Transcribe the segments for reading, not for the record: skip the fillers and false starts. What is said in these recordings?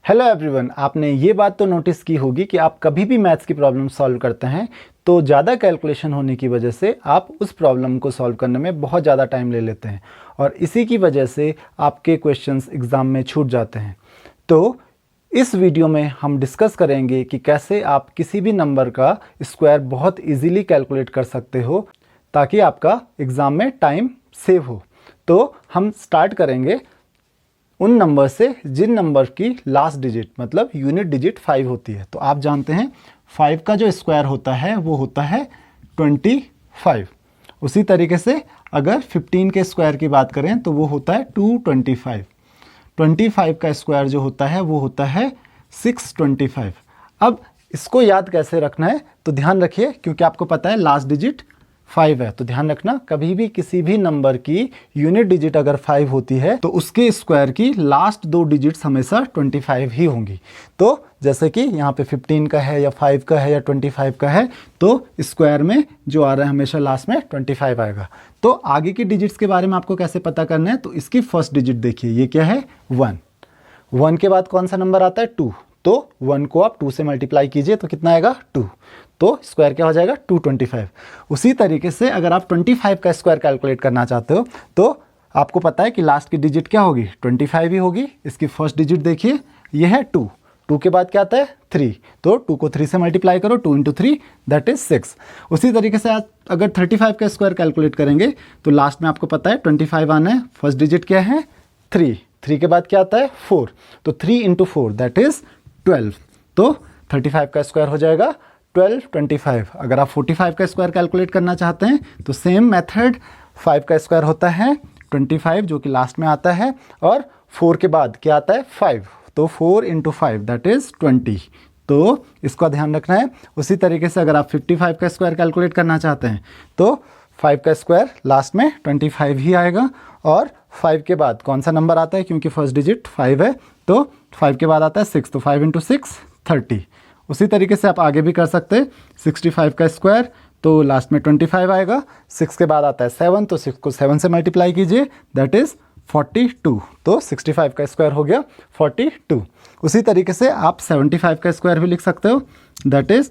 Hello everyone, आपने ये बात तो नोटिस की होगी कि आप कभी भी मैथ्स की प्रॉब्लम सॉल्व करते हैं तो ज़्यादा कैलकुलेशन होने की वजह से आप उस प्रॉब्लम को सॉल्व करने में बहुत ज़्यादा टाइम ले लेते हैं और इसी की वजह से आपके क्वेश्चंस एग्ज़ाम में छूट जाते हैं। तो इस वीडियो में हम डिस्कस करेंगे कि कैसे आप किसी भी नंबर का स्क्वायर बहुत ईजीली कैलकुलेट कर सकते हो ताकि आपका एग्ज़ाम में टाइम सेव हो। तो हम स्टार्ट करेंगे उन नंबर से जिन नंबर की लास्ट डिजिट मतलब यूनिट डिजिट 5 होती है। तो आप जानते हैं 5 का जो स्क्वायर होता है वो होता है 25। उसी तरीके से अगर 15 के स्क्वायर की बात करें तो वो होता है 225। 25 का स्क्वायर जो होता है वो होता है 625। अब इसको याद कैसे रखना है तो ध्यान रखिए, क्योंकि आपको पता है लास्ट डिजिट 5 है, तो ध्यान रखना कभी भी किसी भी नंबर की यूनिट डिजिट अगर 5 होती है तो उसके स्क्वायर की लास्ट दो डिजिट्स हमेशा 25 ही होंगी। तो जैसे कि यहाँ पे 15 का है या 5 का है या 25 का है तो स्क्वायर में जो आ रहा है हमेशा लास्ट में 25 आएगा। तो आगे की डिजिट्स के बारे में आपको कैसे पता करना है, तो इसकी फर्स्ट डिजिट देखिए, ये क्या है 1। 1 के बाद कौन सा नंबर आता है 2, तो 1 को आप 2 से मल्टीप्लाई कीजिए तो कितना आएगा 2, तो स्क्वायर क्या हो जाएगा 225। उसी तरीके से अगर आप 25 का स्क्वायर कैलकुलेट करना चाहते हो तो आपको पता है कि लास्ट की डिजिट क्या होगी 25 ही होगी। इसकी फर्स्ट डिजिट देखिए, ये है 2, 2 के बाद क्या आता है 3, तो 2 को 3 से मल्टीप्लाई करो, 2 × 3 दैट इज 6। उसी तरीके से आप अगर 35 का स्क्वायर कैलकुलेट करेंगे तो लास्ट में आपको पता है 25 आना है। फर्स्ट डिजिट क्या है 3, 3 के बाद क्या आता है 4, तो 3 × 4 दैट इज 12, तो 35 का स्क्वायर हो जाएगा 1225। अगर आप 45 का स्क्वायर कैलकुलेट करना चाहते हैं तो सेम मेथड, 5 का स्क्वायर होता है 25 जो कि लास्ट में आता है, और 4 के बाद क्या आता है 5, तो 4 × 5 दैट इज 20, तो इसका ध्यान रखना है। उसी तरीके से अगर आप 55 का स्क्वायर कैलकुलेट करना चाहते हैं तो 5 का स्क्वायर लास्ट में 25 ही आएगा, और 5 के बाद कौन सा नंबर आता है, क्योंकि फर्स्ट डिजिट 5 है तो 5 के बाद आता है 6, तो 5 × 6 30। उसी तरीके से आप आगे भी कर सकते हैं। 65 का स्क्वायर तो लास्ट में 25 आएगा, 6 के बाद आता है 7, तो 6 को 7 से मल्टीप्लाई कीजिए दैट इज़ 42, तो 65 का स्क्वायर हो गया 42। उसी तरीके से आप 75 का स्क्वायर भी लिख सकते हो, दैट इज़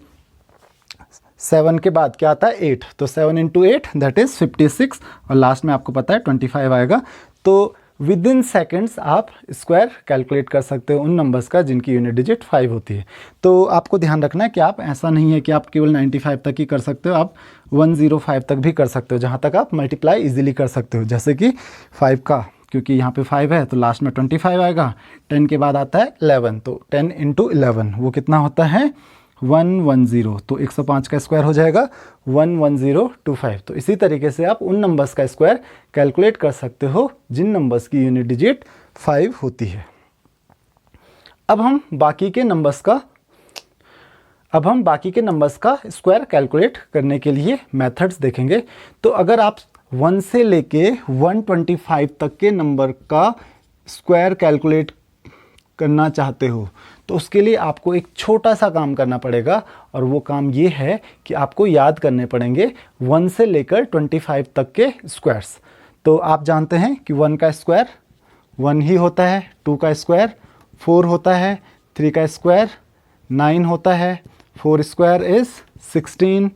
7 के बाद क्या आता है 8, तो 7 × 8 दैट इज़ 56, और लास्ट में आपको पता है 25 आएगा। तो विद इन सेकेंड्स आप स्क्वायर कैलकुलेट कर सकते हो उन नंबर्स का जिनकी यूनिट डिजिट 5 होती है। तो आपको ध्यान रखना है कि आप ऐसा नहीं है कि आप केवल 95 तक ही कर सकते हो, आप 105 तक भी कर सकते हो, जहाँ तक आप मल्टीप्लाई इजीली कर सकते हो। जैसे कि 5 का, क्योंकि यहाँ पे 5 है तो लास्ट में 25 आएगा, 10 के बाद आता है 11, तो 10 × 11 वो कितना होता है 110, तो 105 का स्क्वायर हो जाएगा 11025। तो इसी तरीके से आप उन नंबर्स का स्क्वायर कैलकुलेट कर सकते हो जिन नंबर्स की यूनिट डिजिट 5 होती है। अब हम बाकी के नंबर्स का स्क्वायर कैलकुलेट करने के लिए मेथड्स देखेंगे। तो अगर आप 1 से लेके 125 तक के नंबर का स्क्वायर कैलकुलेट करना चाहते हो तो उसके लिए आपको एक छोटा सा काम करना पड़ेगा, और वो काम ये है कि आपको याद करने पड़ेंगे 1 से लेकर 25 तक के स्क्वायर्स। तो आप जानते हैं कि 1 का स्क्वायर 1 ही होता है, 2 का स्क्वायर 4 होता है, 3 का स्क्वायर 9 होता है, 4 square is 16,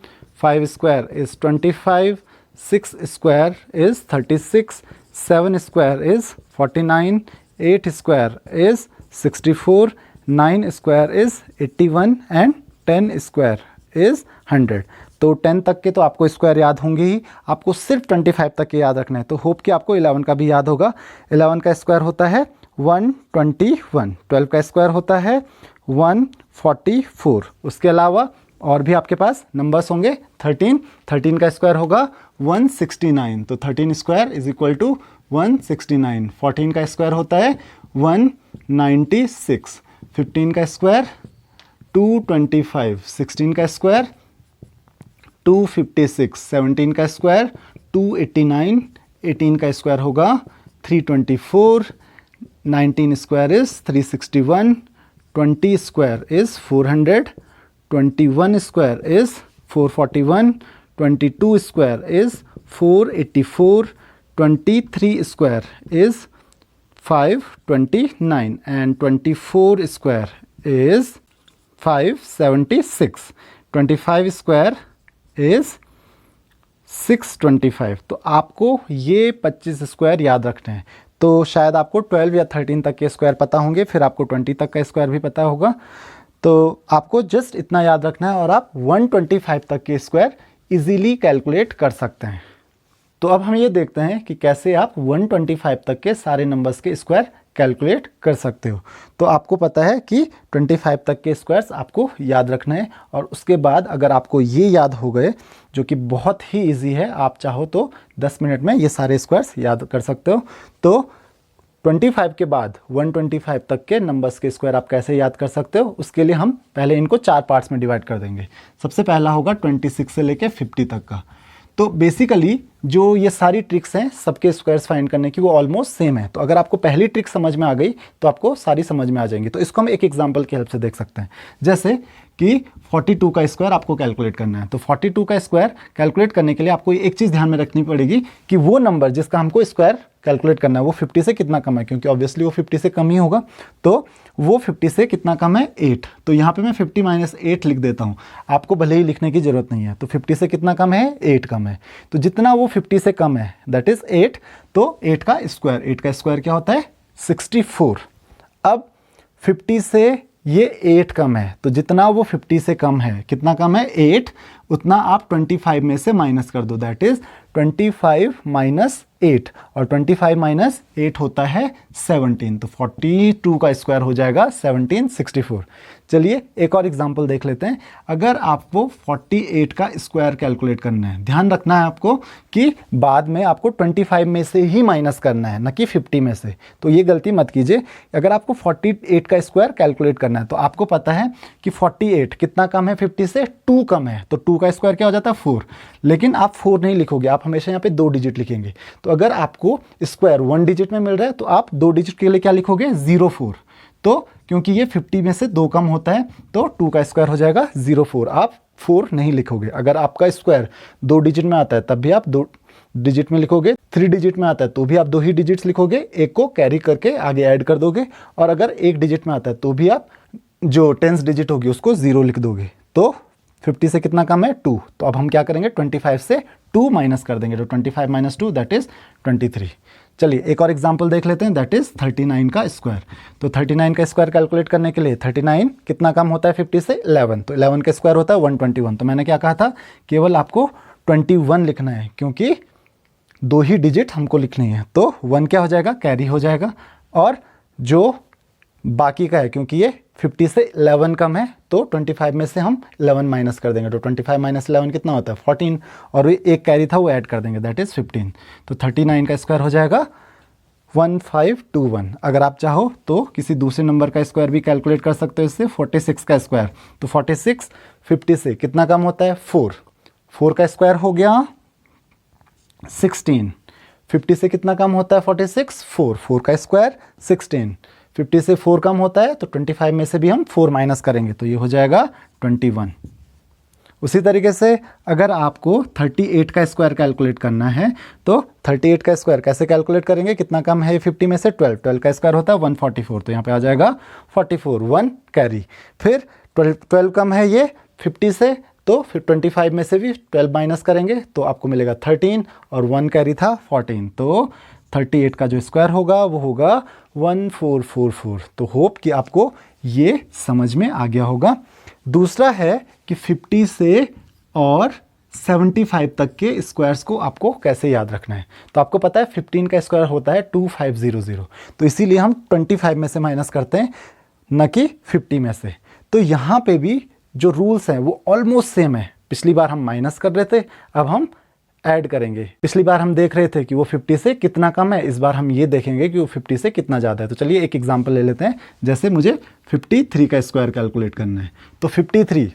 5 square is 25, 6 square is 36, 7 square is 49, 8 square is 64, 9 square is 81 and 10 square is 100। तो 10 तक के तो आपको स्क्वायर याद होंगे ही, आपको सिर्फ 25 तक के याद रखना है। तो होप कि आपको 11 का भी याद होगा। 11 का स्क्वायर होता है 121, 12 का स्क्वायर होता है 144। उसके अलावा और भी आपके पास नंबर्स होंगे। 13 का स्क्वायर होगा 169, तो 13 स्क्वायर इज इक्वल टू 169। 14 का स्क्वायर होता है 196, 15 का स्क्वायर 225, 16 का स्क्वायर 256, 17 का स्क्वायर 289, 18 का स्क्वायर होगा 324, 19 square is 361, 20 square is 400, 21 square is 441, 22 square is 484, 23 square is 529 and 24 square is 576. 25 square is 625। तो आपको ये 25 स्क्वायर याद रखने हैं। तो शायद आपको 12 या 13 तक के स्क्वायर पता होंगे, फिर आपको 20 तक का स्क्वायर भी पता होगा। तो आपको जस्ट इतना याद रखना है और आप 125 तक के स्क्वायर इजीली कैलकुलेट कर सकते हैं। तो अब हम ये देखते हैं कि कैसे आप 125 तक के सारे नंबर्स के स्क्वायर कैलकुलेट कर सकते हो। तो आपको पता है कि 25 तक के स्क्वायर्स आपको याद रखना है, और उसके बाद अगर आपको ये याद हो गए, जो कि बहुत ही इजी है, आप चाहो तो 10 मिनट में ये सारे स्क्वायर्स याद कर सकते हो। तो 25 के बाद 125 तक के नंबर्स के स्क्वायर आप कैसे याद कर सकते हो, उसके लिए हम पहले इनको 4 पार्ट्स में डिवाइड कर देंगे। सबसे पहला होगा 26 से लेके 50 तक का। तो बेसिकली जो ये सारी ट्रिक्स हैं सबके स्क्वायर्स फाइंड करने की, वो ऑलमोस्ट सेम है। तो अगर आपको पहली ट्रिक समझ में आ गई तो आपको सारी समझ में आ जाएंगी। तो इसको हम एक एग्जांपल की हेल्प से देख सकते हैं। जैसे कि 42 का स्क्वायर आपको कैलकुलेट करना है। तो 42 का स्क्वायर कैलकुलेट करने के लिए आपको एक चीज़ ध्यान में रखनी पड़ेगी कि वो नंबर जिसका हमको स्क्वायर कैलकुलेट करना है वो 50 से कितना कम है, क्योंकि ऑब्वियसली वो 50 से कम ही होगा। तो वो 50 से कितना कम है, 8। तो यहाँ पे मैं 50 - 8 लिख देता हूँ, आपको भले ही लिखने की ज़रूरत नहीं है। तो 50 से कितना कम है, 8 कम है। तो जितना वो 50 से कम है दैट इज़ 8। तो 8 का स्क्वायर क्या होता है, 64। अब 50 से ये 8 कम है, तो जितना वो 50 से कम है, कितना कम है, 8, उतना आप 25 में से माइनस कर दो, दैट इज 25 - 8, और 25 - 8 होता है 17। तो 42 का स्क्वायर हो जाएगा 1764। चलिए एक और एग्जांपल देख लेते हैं। अगर आपको 48 का स्क्वायर कैलकुलेट करना है, ध्यान रखना है आपको कि बाद में आपको 25 में से ही माइनस करना है, न कि 50 में से। तो ये गलती मत कीजिए। अगर आपको 48 का स्क्वायर कैलकुलेट करना है तो आपको पता है कि 48 कितना कम है 50 से, 2 कम है। तो 2 का स्क्वायर क्या हो जाता है, 4। लेकिन आप 4 नहीं लिखोगे, आप हमेशा यहाँ पे 2 डिजिट लिखेंगे। तो अगर आपको स्क्वायर 1 डिजिट में मिल रहा है तो आप 2 डिजिट के लिए क्या लिखोगे, 04। तो क्योंकि ये 50 में से 2 कम होता है तो 2 का स्क्वायर हो जाएगा 04। आप 4 नहीं लिखोगे। अगर आपका स्क्वायर 2 डिजिट में आता है तब भी आप 2 डिजिट में लिखोगे, 3 डिजिट में आता है तो भी आप 2 ही डिजिट्स लिखोगे, एक को कैरी करके आगे ऐड कर दोगे, और अगर 1 डिजिट में आता है तो भी आप जो 10th डिजिट होगी उसको 0 लिख दोगे। तो 50 से कितना कम है, 2। तो अब हम क्या करेंगे, 25 से 2 माइनस कर देंगे। तो 25 - 2 दैट इज 23। चलिए एक और एग्जांपल देख लेते हैं, दैट इज 39 का स्क्वायर। तो 39 का स्क्वायर कैलकुलेट करने के लिए 39 कितना कम होता है 50 से, 11। तो 11 का स्क्वायर होता है 121। तो मैंने क्या कहा था, केवल आपको 21 लिखना है, क्योंकि 2 ही डिजिट हमको लिखनी है। तो 1 क्या हो जाएगा, कैरी हो जाएगा, और जो बाकी का है, क्योंकि ये 50 से 11 कम है तो 25 में से हम 11 माइनस कर देंगे। तो 25 - 11 कितना होता है, 14, और एक कैरी था वो ऐड कर देंगे, दैट इज 15। तो 39 का स्क्वायर हो जाएगा 1521। अगर आप चाहो तो किसी दूसरे नंबर का स्क्वायर भी कैलकुलेट कर सकते हो इससे, 46 का स्क्वायर। तो 46 50 से कितना कम होता है, 4। 4 का स्क्वायर हो गया 16। 50 से कितना कम होता है 46, 4। 4 का स्क्वायर 16। 50 से 4 कम होता है तो 25 में से भी हम 4 माइनस करेंगे, तो ये हो जाएगा 21। उसी तरीके से अगर आपको 38 का स्क्वायर कैलकुलेट करना है तो 38 का स्क्वायर कैसे कैलकुलेट करेंगे, कितना कम है 50 में से, 12। 12 का स्क्वायर होता है 144। तो यहाँ पे आ जाएगा 44, 1 कैरी। फिर 12 कम है ये 50 से, तो फिर 25 में से भी 12 माइनस करेंगे तो आपको मिलेगा 13, और 1 कैरी था 14। तो 38 का जो स्क्वायर होगा वो होगा 1444। तो होप कि आपको ये समझ में आ गया होगा। दूसरा है कि 50 से और 75 तक के स्क्वायर्स को आपको कैसे याद रखना है। तो आपको पता है 15 का स्क्वायर होता है 2500, तो इसीलिए हम 25 में से माइनस करते हैं, न कि 50 में से। तो यहाँ पे भी जो रूल्स हैं वो ऑलमोस्ट सेम है। पिछली बार हम माइनस कर रहे थे, अब हम ऐड करेंगे। पिछली बार हम देख रहे थे कि वो 50 से कितना कम है, इस बार हम ये देखेंगे कि वो 50 से कितना ज़्यादा है। तो चलिए एक एग्जांपल ले लेते हैं। जैसे मुझे 53 का स्क्वायर कैलकुलेट करना है, तो 53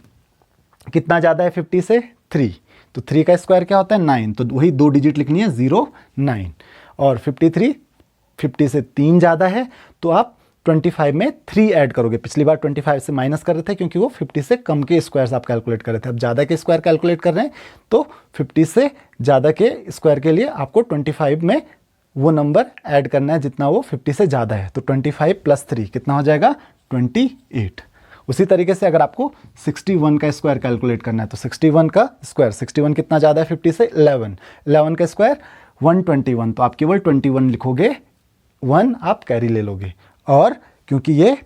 कितना ज़्यादा है 50 से, 3। तो 3 का स्क्वायर क्या होता है, 9। तो वही 2 डिजिट लिखनी है, 0 9। और 53 50 से 3 ज़्यादा है, तो आप 25 में 3 ऐड करोगे। पिछली बार 25 से माइनस कर रहे थे क्योंकि वो 50 से कम के स्क्वायर्स आप कैलकुलेट कर रहे थे। अब ज़्यादा के स्क्वायर कैलकुलेट कर रहे हैं तो 50 से ज़्यादा के स्क्वायर के लिए आपको 25 में वो नंबर ऐड करना है जितना वो 50 से ज़्यादा है। तो 25 + 3 कितना हो जाएगा 28। उसी तरीके से अगर आपको 61 का स्क्वायर कैलकुलेट करना है तो 61 का स्क्वायर, 61 कितना ज़्यादा है 50 से, 11, 11 का स्क्वायर 121, तो आप केवल 21 लिखोगे, 1 आप कैरी ले लोगे। और क्योंकि ये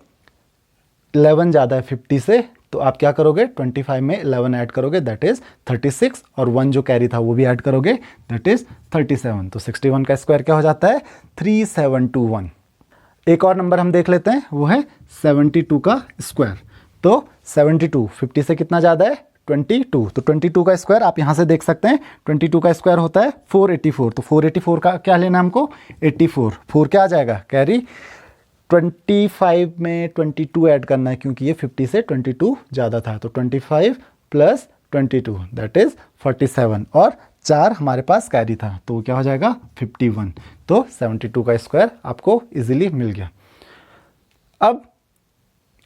11 ज़्यादा है 50 से, तो आप क्या करोगे 25 में 11 ऐड करोगे, दैट इज़ 36, और 1 जो कैरी था वो भी ऐड करोगे, दैट इज़ 37। तो 61 का स्क्वायर क्या हो जाता है 3721। एक और नंबर हम देख लेते हैं, वो है 72 का स्क्वायर। तो 72 50 से कितना ज़्यादा है 22, तो 22 का स्क्वायर आप यहाँ से देख सकते हैं, 22 का स्क्वायर होता है 484। तो 484 का क्या लेना है हमको 84, 4 क्या आ जाएगा कैरी, 25 में 22 ऐड करना है क्योंकि ये 50 से 22 ज़्यादा था। तो 25 + 22 दैट इज़ 47, और 4 हमारे पास कैरी था, तो क्या हो जाएगा 51। तो 72 का स्क्वायर आपको इजीली मिल गया। अब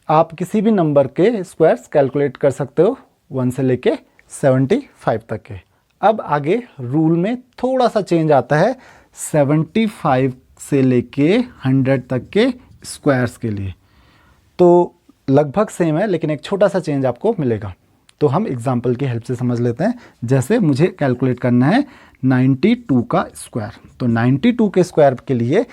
आप किसी भी नंबर के स्क्वायर्स कैलकुलेट कर सकते हो 1 से लेके 75 तक के। अब आगे रूल में थोड़ा सा चेंज आता है 75 से लेके 100 तक के स्क्वायर्स के लिए, तो लगभग सेम है लेकिन एक छोटा सा चेंज आपको मिलेगा। तो हम एग्जाम्पल की हेल्प से समझ लेते हैं। जैसे मुझे कैलकुलेट करना है 92 का स्क्वायर, तो 92 के स्क्वायर के लिए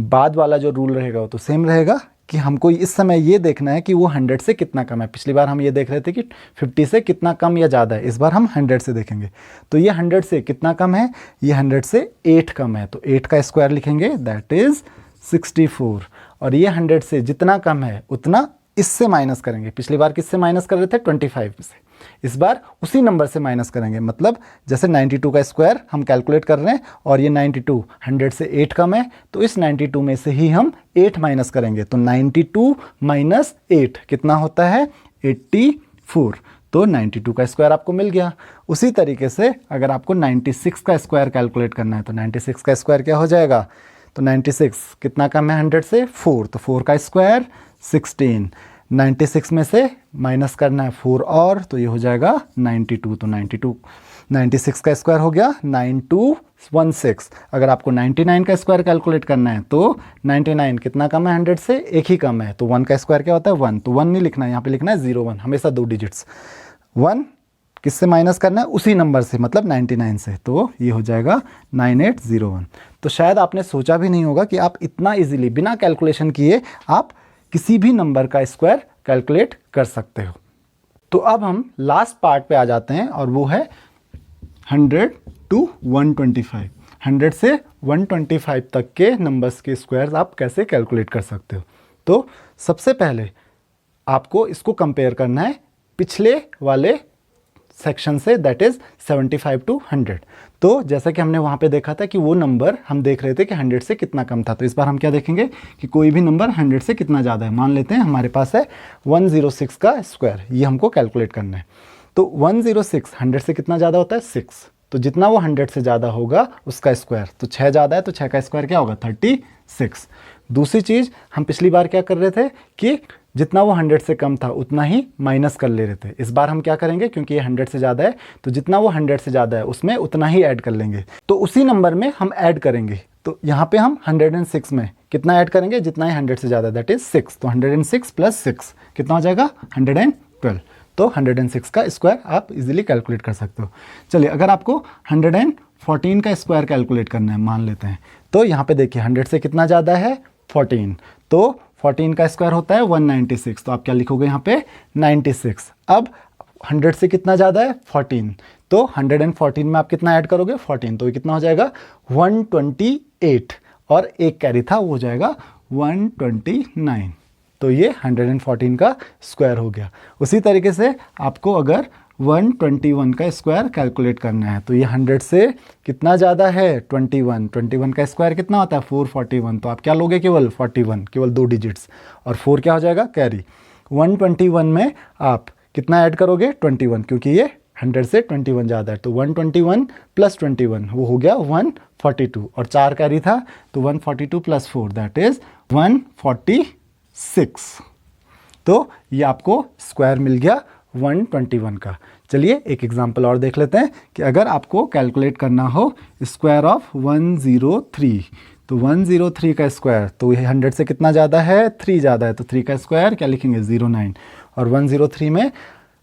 बाद वाला जो रूल रहेगा वो तो सेम रहेगा कि हमको इस समय ये देखना है कि वो 100 से कितना कम है। पिछली बार हम ये देख रहे थे कि 50 से कितना कम या ज़्यादा है, इस बार हम 100 से देखेंगे। तो ये 100 से कितना कम है, ये 100 से 8 कम है, तो 8 का स्क्वायर लिखेंगे दैट इज़ 64। और ये 100 से जितना कम है उतना इससे माइनस करेंगे। पिछली बार किससे माइनस कर रहे थे 25 से, इस बार उसी नंबर से माइनस करेंगे। मतलब जैसे 92 का स्क्वायर हम कैलकुलेट कर रहे हैं और ये 92 100 से 8 कम है, तो इस 92 में से ही हम 8 माइनस करेंगे। तो 92 - 8 कितना होता है 84। तो 92 का स्क्वायर आपको मिल गया। उसी तरीके से अगर आपको 96 का स्क्वायर कैलकुलेट करना है तो 96 का स्क्वायर क्या हो जाएगा, तो 96 कितना कम है 100 से 4, तो 4 का स्क्वायर 16, 96 में से माइनस करना है 4 और, तो ये हो जाएगा 92। तो 96 का स्क्वायर हो गया 9216। अगर आपको 99 का स्क्वायर कैलकुलेट करना है तो 99 कितना कम है 100 से, एक ही कम है, तो 1 का स्क्वायर क्या होता है 1, तो 1 नहीं लिखना है, यहाँ पे लिखना है 01, हमेशा 2 डिजिट्स। 1 किससे माइनस करना है, उसी नंबर से, मतलब 99 से, तो ये हो जाएगा 9801। तो शायद आपने सोचा भी नहीं होगा कि आप इतना इजीली बिना कैलकुलेशन किए आप किसी भी नंबर का स्क्वायर कैलकुलेट कर सकते हो। तो अब हम लास्ट पार्ट पे आ जाते हैं और वो है 100 to 125। 100 से 125 तक के नंबर्स के स्क्वायर्स आप कैसे कैलकुलेट कर सकते हो। तो सबसे पहले आपको इसको कंपेयर करना है पिछले वाले सेक्शन से, दैट इज़ 75 to 100। तो जैसा कि हमने वहाँ पे देखा था कि वो नंबर हम देख रहे थे कि 100 से कितना कम था, तो इस बार हम क्या देखेंगे कि कोई भी नंबर 100 से कितना ज़्यादा है। मान लेते हैं हमारे पास है 106 का स्क्वायर, ये हमको कैलकुलेट करना है। तो 106 100 से कितना ज़्यादा होता है 6, तो जितना वो 100 से ज़्यादा होगा उसका स्क्वायर, तो 6 ज़्यादा है तो 6 का स्क्वायर क्या होगा 36। दूसरी चीज़ हम पिछली बार क्या कर रहे थे कि जितना वो 100 से कम था उतना ही माइनस कर ले रहे थे। इस बार हम क्या करेंगे, क्योंकि ये 100 से ज़्यादा है तो जितना वो 100 से ज़्यादा है उसमें उतना ही ऐड कर लेंगे, तो उसी नंबर में हम ऐड करेंगे। तो यहाँ पे हम 106 में कितना ऐड करेंगे, जितना ही 100 से ज़्यादा, दैट इज़ 6। तो 106 + 6 कितना हो जाएगा 112। तो 106 का स्क्वायर आप इजीली कैलकुलेट कर सकते हो। चलिए अगर आपको 114 का स्क्वायर कैलकुलेट करना है मान लेते हैं, तो यहाँ पे देखिए 100 से कितना ज़्यादा है 14, तो 14 का स्क्वायर होता है 196, तो आप क्या लिखोगे यहाँ पे 96। अब 100 से कितना ज़्यादा है 14, तो 114 में आप कितना ऐड करोगे 14, तो ये कितना हो जाएगा 128, और एक कैरी था वो हो जाएगा 129। तो ये 114 का स्क्वायर हो गया। उसी तरीके से आपको अगर 121 का स्क्वायर कैलकुलेट करना है, तो ये 100 से कितना ज़्यादा है 21 का स्क्वायर कितना होता है 441, तो आप क्या लोगे केवल 41, केवल 2 डिजिट्स, और 4 क्या हो जाएगा कैरी। 121 में आप कितना ऐड करोगे 21, क्योंकि ये 100 से 21 ज़्यादा है, तो 121 + 21 वो हो गया 142, और 4 कैरी था तो 142 + 4 दैट इज़ 146। तो ये आपको स्क्वायर मिल गया 121 का। चलिए एक एग्जांपल और देख लेते हैं कि अगर आपको कैलकुलेट करना हो स्क्वायर ऑफ 103, तो 103 का स्क्वायर, तो ये 100 से कितना ज़्यादा है, 3 ज़्यादा है, तो 3 का स्क्वायर क्या लिखेंगे, 09। और 103 में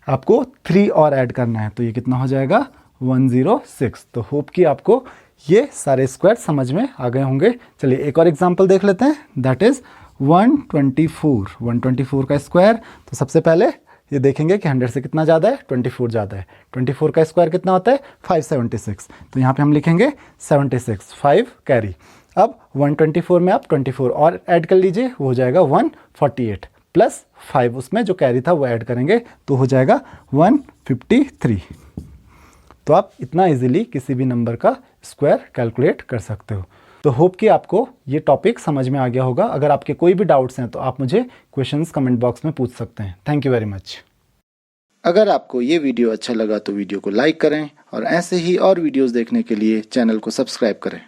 आपको 3 और ऐड करना है, तो ये कितना हो जाएगा, 106। तो होप कि आपको ये सारे स्क्वायर समझ में आ गए होंगे। चलिए एक और एग्जांपल देख लेते हैं, दैट इज़ 124। 124 का स्क्वायर, तो सबसे पहले ये देखेंगे कि 100 से कितना ज़्यादा है, 24 ज़्यादा है। 24 का स्क्वायर कितना होता है, 576। तो यहाँ पे हम लिखेंगे 76, 5 कैरी। अब 124 में आप 24 और ऐड कर लीजिए, वो हो जाएगा 148 प्लस 5 उसमें जो कैरी था वो ऐड करेंगे, तो हो जाएगा 153। तो आप इतना इजीली किसी भी नंबर का स्क्वायर कैलकुलेट कर सकते हो। तो होप कि आपको ये टॉपिक समझ में आ गया होगा। अगर आपके कोई भी डाउट्स हैं तो आप मुझे क्वेश्चंस कमेंट बॉक्स में पूछ सकते हैं। Thank you very much. अगर आपको ये वीडियो अच्छा लगा तो वीडियो को लाइक करें और ऐसे ही और वीडियोस देखने के लिए चैनल को सब्सक्राइब करें।